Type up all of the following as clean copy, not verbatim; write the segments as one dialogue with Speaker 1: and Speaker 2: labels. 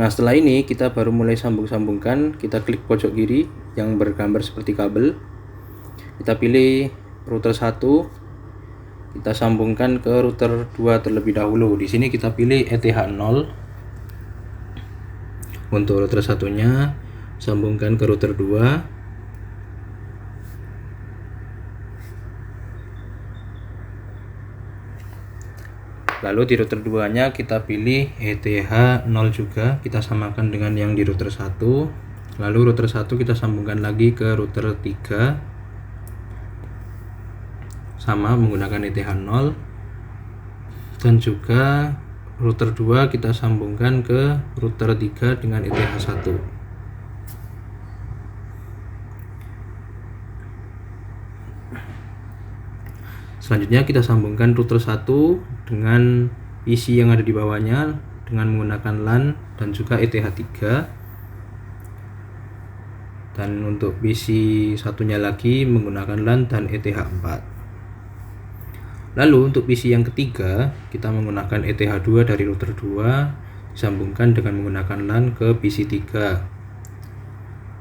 Speaker 1: Nah, setelah ini kita baru mulai sambung-sambungkan. Kita klik pojok kiri yang bergambar seperti kabel. Kita pilih router 1. Kita sambungkan ke router 2 terlebih dahulu. Di sini kita pilih ETH0. Untuk router satunya sambungkan ke router 2. Lalu di router 2-nya kita pilih ETH0 juga, kita samakan dengan yang di router 1. Lalu router 1 kita sambungkan lagi ke router 3. Sama menggunakan ETH0. Dan juga router 2 kita sambungkan ke router 3 dengan ETH1. Selanjutnya kita sambungkan router 1 dengan PC yang ada di bawahnya dengan menggunakan LAN dan juga ETH3. Dan untuk PC satunya lagi menggunakan LAN dan ETH4. Lalu untuk PC yang ketiga kita menggunakan ETH2 dari router 2 disambungkan dengan menggunakan LAN ke PC 3.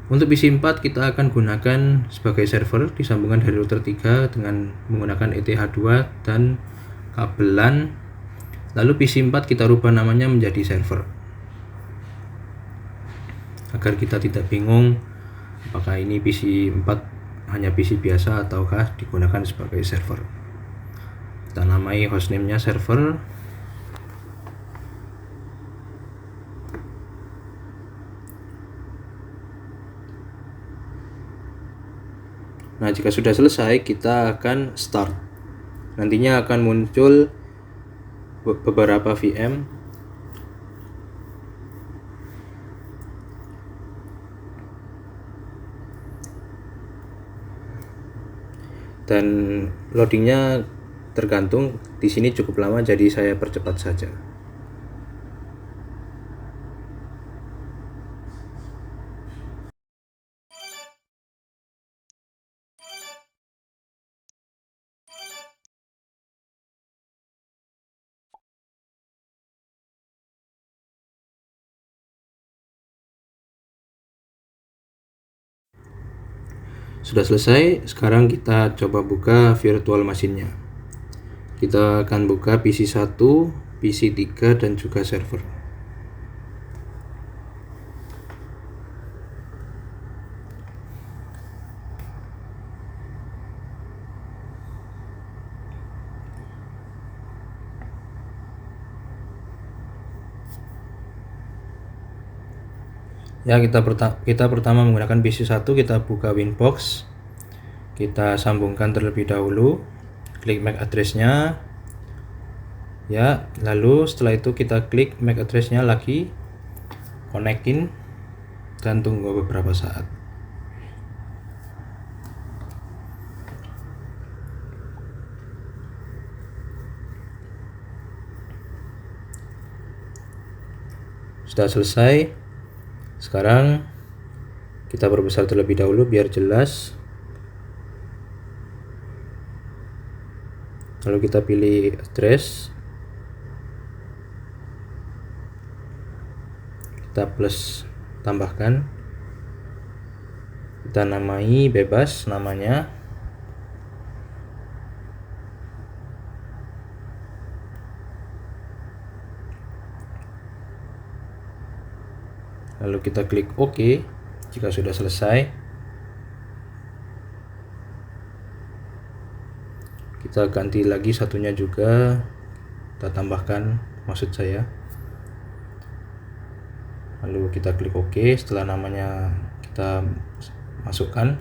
Speaker 1: Untuk PC 4 kita akan gunakan sebagai server disambungkan dari router 3 dengan menggunakan ETH2 dan kabel LAN. Lalu PC 4 kita rubah namanya menjadi server. Agar kita tidak bingung apakah ini PC 4 hanya PC biasa ataukah digunakan sebagai server. Kita namai hostname-nya server. Nah, jika sudah selesai, kita akan start. Nantinya akan muncul beberapa VM. Dan loadingnya tergantung, di sini cukup lama jadi saya percepat saja. Sudah selesai, sekarang kita coba buka virtual machine-nya. Kita akan buka PC 1, PC 3 dan juga server. Ya, kita pertama menggunakan PC 1, kita buka Winbox. Kita sambungkan terlebih dahulu. Klik MAC address-nya. Ya, lalu setelah itu kita klik MAC address-nya lagi. Konekin dan tunggu beberapa saat. Sudah selesai. Sekarang kita perbesar terlebih dahulu biar jelas. Lalu kita pilih address. Kita plus tambahkan. Kita namai bebas namanya. Lalu kita klik OK jika sudah selesai. Kita ganti lagi satunya juga, kita tambahkan maksud saya. Lalu kita klik OK. Setelah namanya kita masukkan.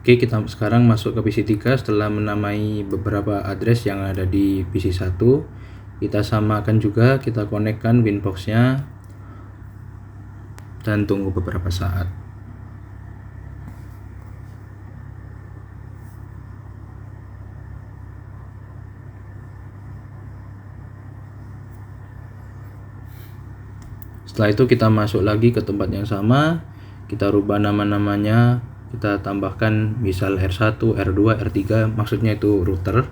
Speaker 1: Oke, kita sekarang masuk ke PC 3 setelah menamai beberapa address yang ada di PC 1. Kita samakan juga, kita konekkan Winbox-nya. dan tunggu beberapa saat. Setelah itu kita masuk lagi ke tempat yang sama, kita rubah nama-namanya, kita tambahkan misal R1, R2, R3, maksudnya itu router.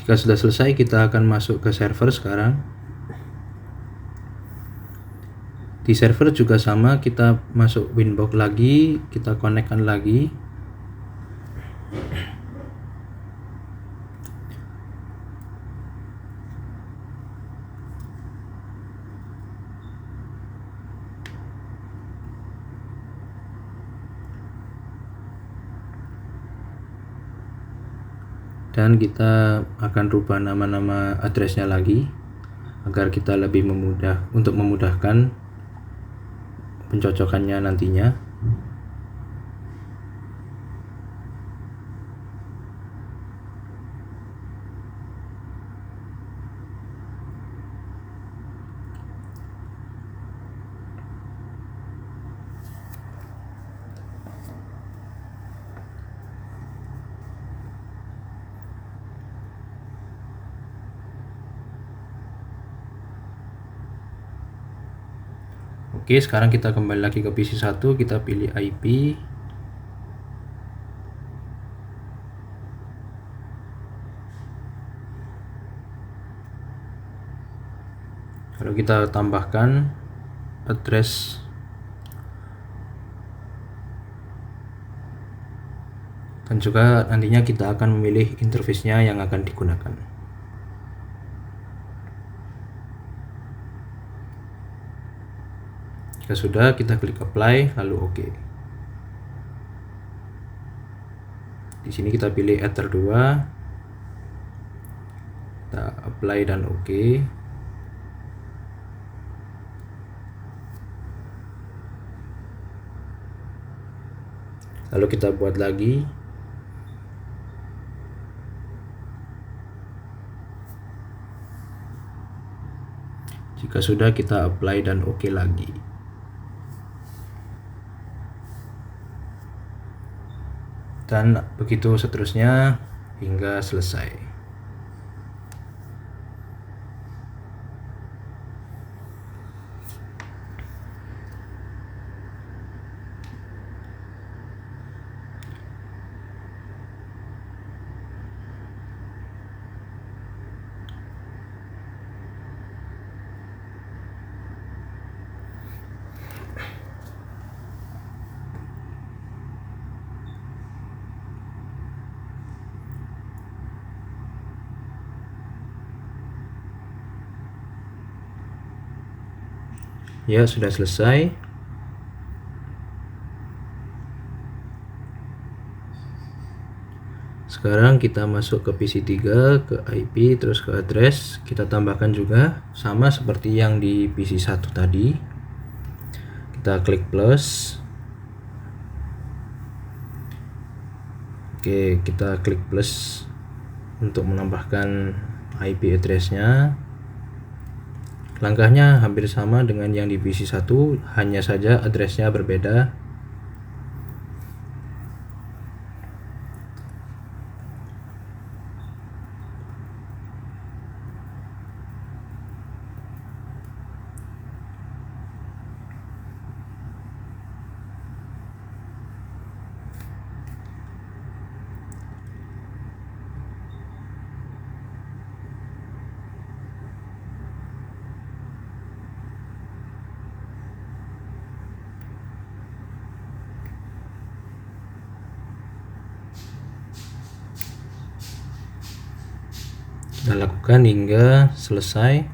Speaker 1: Jika sudah selesai, kita akan masuk ke server sekarang. Di server juga sama, kita masuk Winbox lagi, kita konekkan lagi. Dan kita akan rubah nama-nama addressnya lagi agar kita lebih memudahkan pencocokannya nantinya. Oke, sekarang kita kembali lagi ke PC1, kita pilih IP. Lalu kita tambahkan address dan juga nantinya kita akan memilih interface-nya yang akan digunakan. Jika sudah, kita klik apply lalu OK. Di sini kita pilih Ether 2. Kita apply dan OK. Lalu kita buat lagi. Jika sudah, kita apply dan OK lagi. Dan begitu seterusnya hingga selesai. Ya, sudah selesai. Sekarang kita masuk ke PC3, ke IP, terus ke address. Kita tambahkan juga sama seperti yang di PC1 tadi. Kita klik plus. Oke, kita klik plus untuk menambahkan IP address-nya. Langkahnya hampir sama dengan yang di PC1, hanya saja address-nya berbeda. Kita lakukan hingga selesai.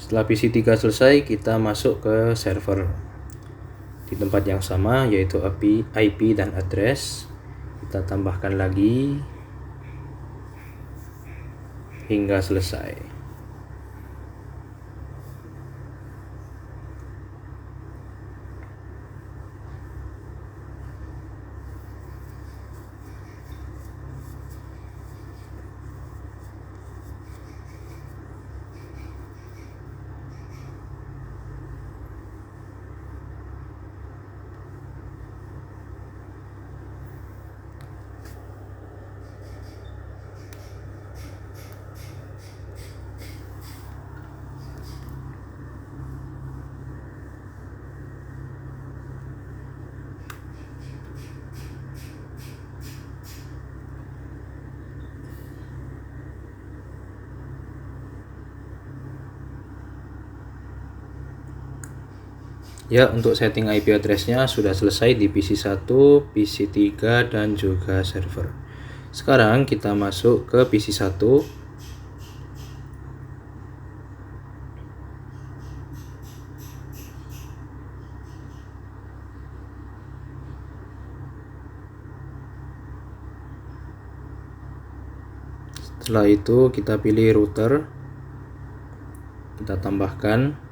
Speaker 1: Setelah PC3 selesai, kita masuk ke server di tempat yang sama, yaitu IP dan address. Kita tambahkan lagi hingga selesai. Ya, untuk setting IP address-nya sudah selesai di PC1, PC3, dan juga server. Sekarang kita masuk ke PC1. Setelah itu kita pilih router. Kita tambahkan.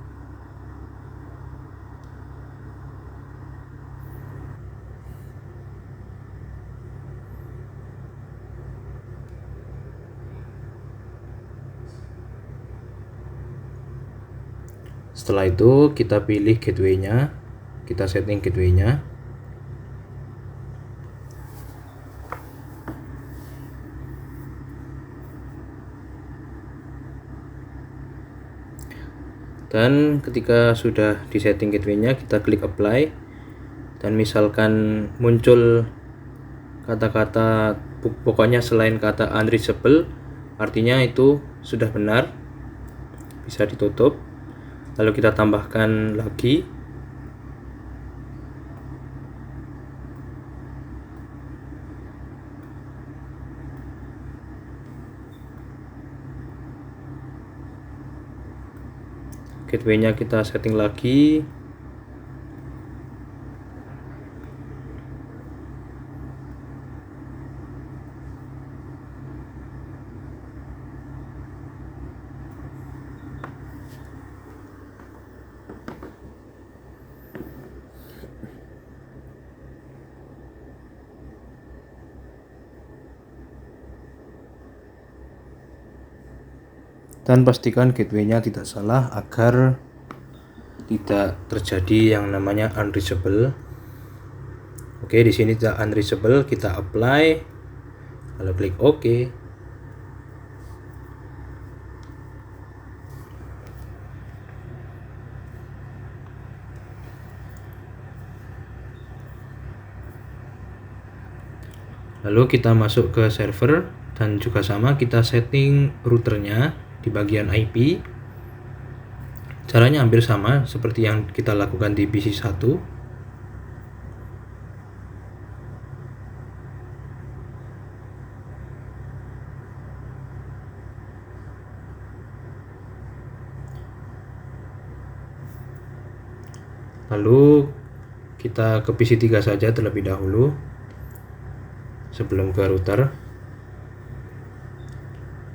Speaker 1: Setelah itu kita pilih gateway-nya, kita setting gateway-nya. Dan ketika sudah di setting gateway-nya, kita klik apply. Dan misalkan muncul kata-kata pokoknya selain kata unreachable, artinya itu sudah benar, bisa ditutup. Lalu kita tambahkan lagi. Gateway-nya kita setting lagi. Dan pastikan gateway-nya tidak salah agar tidak terjadi yang namanya unreachable. Oke, di sini tidak unreachable, kita apply, lalu klik OK. Lalu kita masuk ke server dan juga sama kita setting routernya di bagian IP. Caranya hampir sama seperti yang kita lakukan di PC1. Lalu kita ke PC3 saja terlebih dahulu sebelum ke router.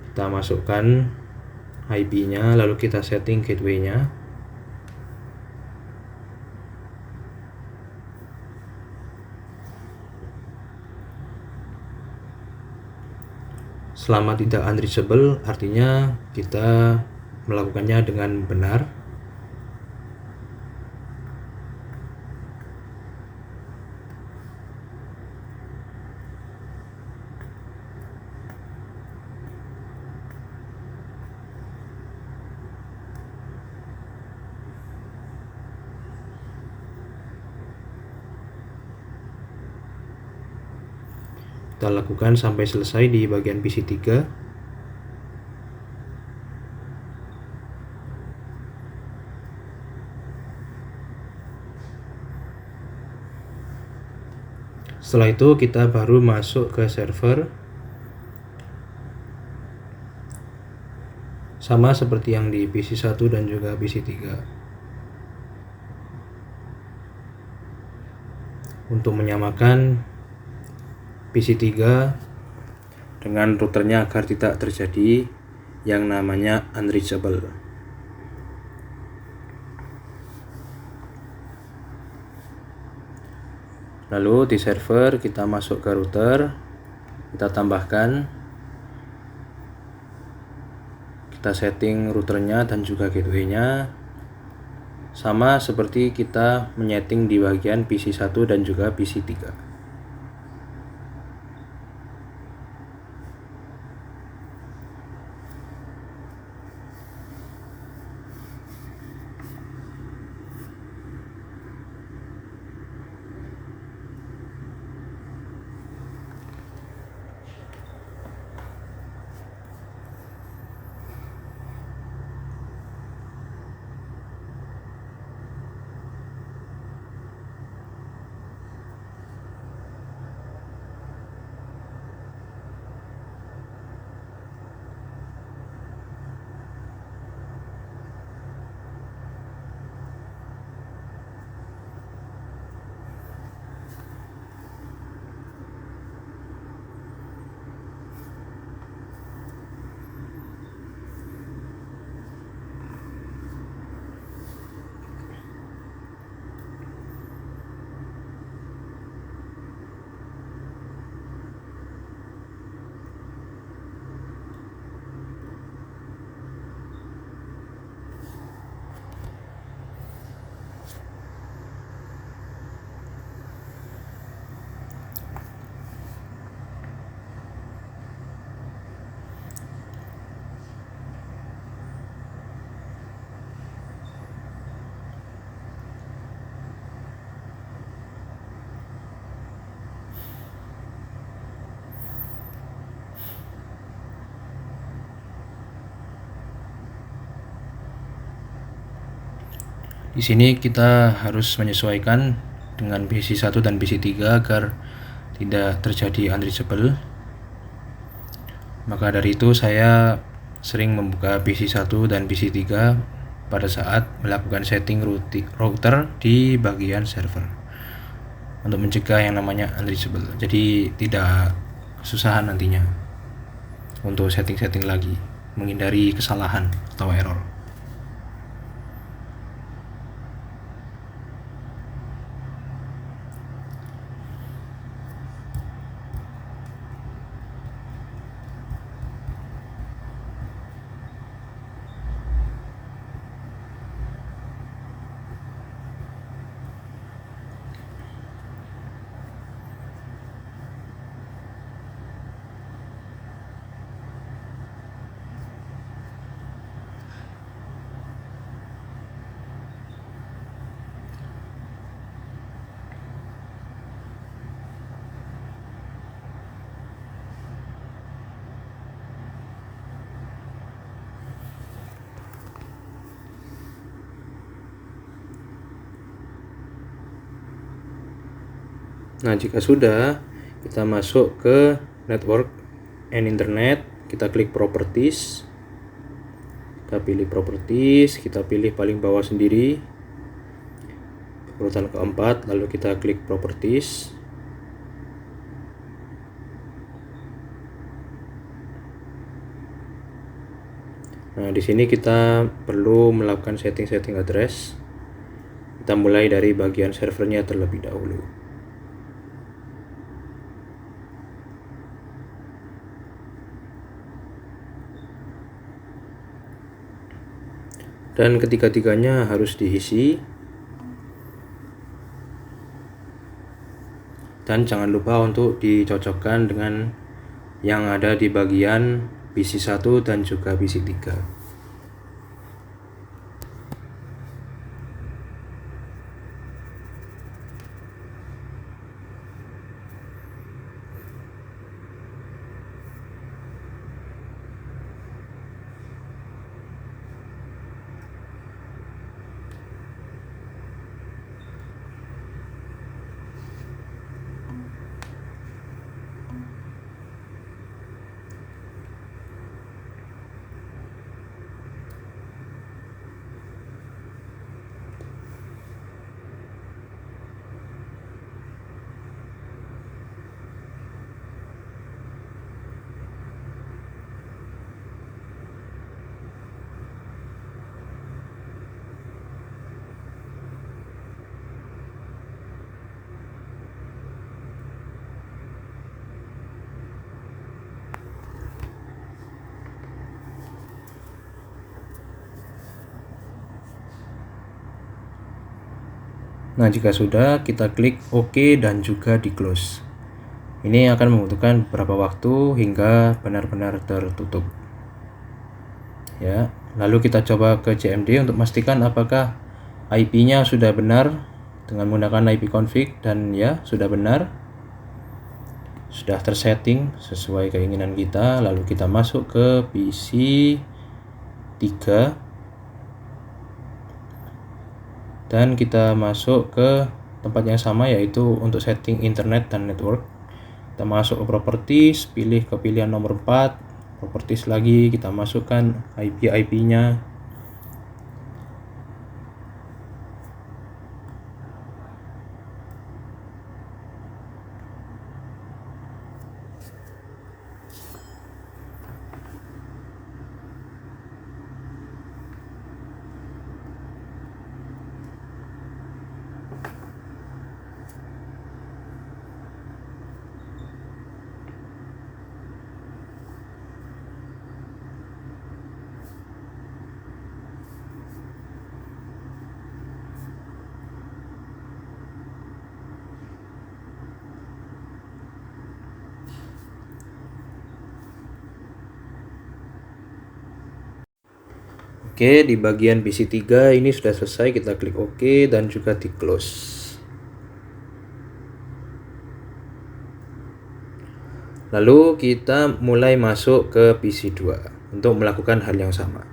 Speaker 1: Kita masukkan IP-nya, lalu kita setting gateway-nya. Selama tidak unreachable, artinya kita melakukannya dengan benar. Kita lakukan sampai selesai di bagian PC3. Setelah itu kita baru masuk ke server. sama seperti yang di PC1 dan juga PC3. Untuk menyamakan PC3 dengan routernya agar tidak terjadi yang namanya unreachable. Lalu di server kita masuk ke router, kita tambahkan, kita setting routernya dan juga gateway-nya sama seperti kita menyeting di bagian PC1 dan juga PC3. Di sini kita harus menyesuaikan dengan PC1 dan PC3 agar tidak terjadi unreachable. Maka dari itu saya sering membuka PC1 dan PC3 pada saat melakukan setting router di bagian server untuk mencegah yang namanya unreachable. Jadi tidak kesusahan nantinya untuk setting-setting lagi, menghindari kesalahan atau error. Nah, jika sudah, kita masuk ke Network and Internet, kita klik Properties, kita pilih Properties, kita pilih paling bawah sendiri, urutan keempat, lalu kita klik Properties. Nah, di sini kita perlu melakukan setting-setting address. Kita mulai dari bagian servernya terlebih dahulu. Dan ketiga-tiganya harus diisi. Dan jangan lupa untuk dicocokkan dengan yang ada di bagian PC1 dan juga PC3. Nah, jika sudah, kita klik OK dan juga di close. Ini akan membutuhkan beberapa waktu hingga benar-benar tertutup. Ya, lalu kita coba ke CMD untuk memastikan apakah IP-nya sudah benar dengan menggunakan IP config, dan ya, sudah benar. Sudah tersetting sesuai keinginan kita. Lalu kita masuk ke PC 3 dan kita masuk ke tempat yang sama, yaitu untuk setting internet dan network. Kita masuk ke properties, pilih ke pilihan nomor 4, properties lagi, kita masukkan IP-nya. Oke, di bagian PC 3 ini sudah selesai, kita klik OK dan juga di close. Lalu kita mulai masuk ke PC 2 untuk melakukan hal yang sama.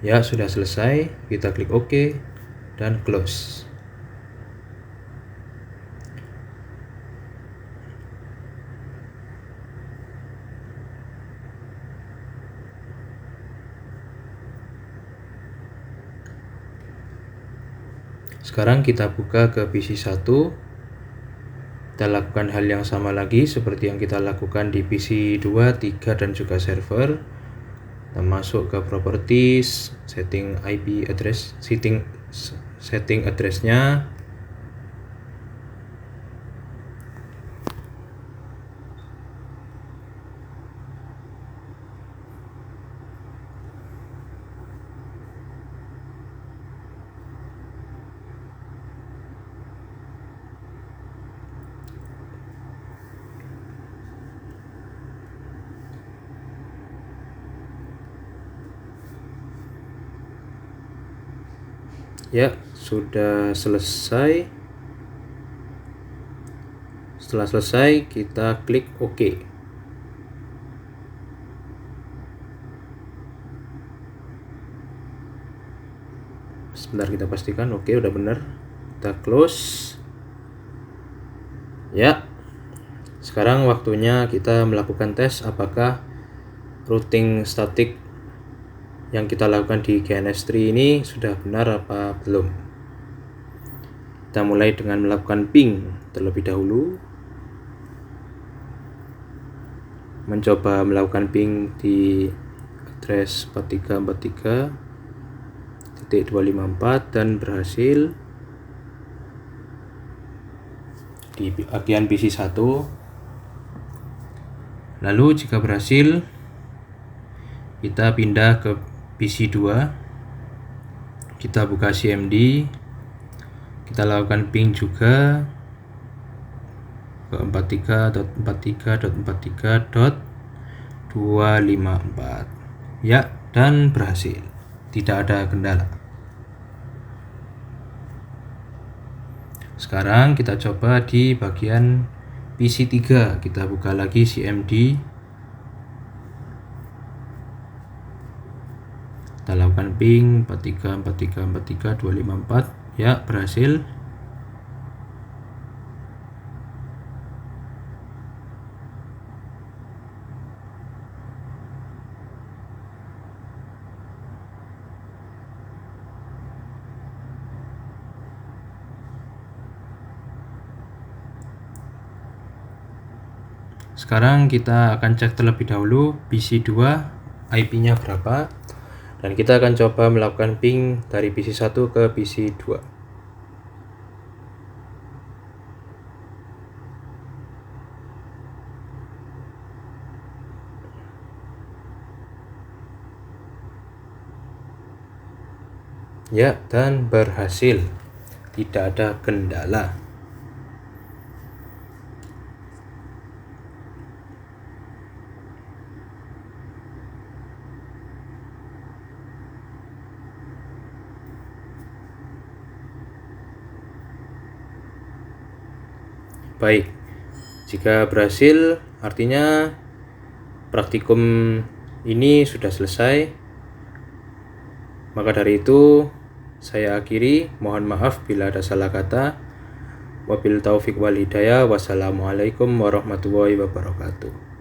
Speaker 1: Ya, sudah selesai, kita klik OK dan close. Sekarang kita buka ke PC 1. Kita lakukan hal yang sama lagi seperti yang kita lakukan di PC 2, 3 dan juga server. Kita masuk ke properties, setting IP address, setting addressnya. Ya, sudah selesai. Setelah selesai, kita klik OK. Sebentar, kita pastikan OK, udah benar. Kita close. Ya, sekarang waktunya kita melakukan tes apakah routing static yang kita lakukan di GNS3 ini sudah benar apa belum. Kita mulai dengan melakukan ping terlebih dahulu. Mencoba melakukan ping di address 4343.254 dan berhasil di bagian PC 1. Lalu jika berhasil, kita pindah ke PC 2. Kita buka CMD. Kita lakukan ping juga ke 43.43.43.254. Ya, dan berhasil. Tidak ada kendala. Sekarang kita coba di bagian PC 3. Kita buka lagi CMD. Kita lakukan ping 43.43.43.254. Ya, berhasil. Sekarang kita akan cek terlebih dahulu PC 2 IP-nya berapa, dan kita akan coba melakukan ping dari PC 1 ke PC 2. Ya, dan berhasil. Tidak ada kendala. Baik, jika berhasil artinya praktikum ini sudah selesai. Maka dari itu saya akhiri. Mohon maaf bila ada salah kata. Wabil taufiq wal hidayah. Wassalamualaikum warahmatullahi wabarakatuh.